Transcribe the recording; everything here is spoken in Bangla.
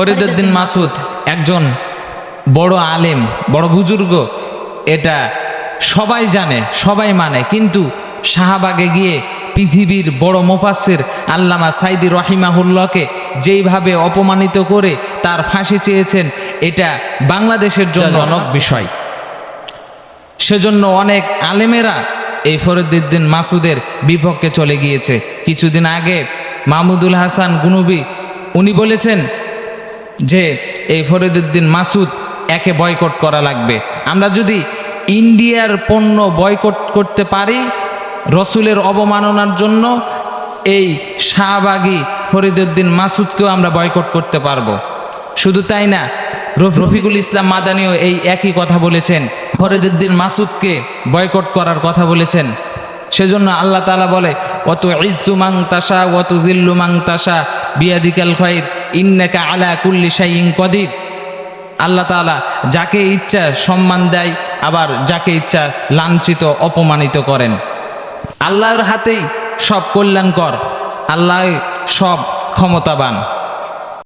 ফরিদউদ্দিন মাসুদ একজন বড় আলেম, বড় বুজুর্গ, এটা সবাই জানে, সবাই মানে। কিন্তু শাহবাগে গিয়ে পৃথিবীর বড় মুফাসসির আল্লামা সাইদি রহিমাহুল্লাহকে যেইভাবে অপমানিত করে তার ফাঁসি চেয়েছেন, এটা বাংলাদেশের জন্য জনক বিষয়। সেজন্য অনেক আলেমেরা এই ফরিদউদ্দিন মাসুদের বিপক্ষে চলে গিয়েছে। কিছুদিন আগে মাহমুদুল হাসান গুনুবি উনি বলেছেন যে এই ফরিদউদ্দিন মাসুদ একে বয়কট করা লাগবে। আমরা যদি ইন্ডিয়ার পণ্য বয়কট করতে পারি রসুলের অবমাননার জন্য, এই শাহবাগী ফরিদউদ্দিন মাসুদকেও আমরা বয়কট করতে পারবো। শুধু তাই না, রফিকুল ইসলাম মাদানীও এই একই কথা বলেছেন, ফরিদউদ্দিন মাসুদকে বয়কট করার কথা বলেছেন। সেজন্য আল্লাহ তাআলা বলে, ওয়াতু ইজ্জু মান তাশা ওয়াতু যিল্লু মান তাশা বিয়াদিকাল খায়র ইন্নাকা আলা কুল্লি শাইইন কদির। আল্লাহ তাআলা যাকে ইচ্ছা সম্মান দেয়, আবার যাকে ইচ্ছা লাঞ্ছিত অপমানিত করেন। আল্লাহর হাতেই সব কল্যাণকর, আল্লাহ সব ক্ষমতাবান।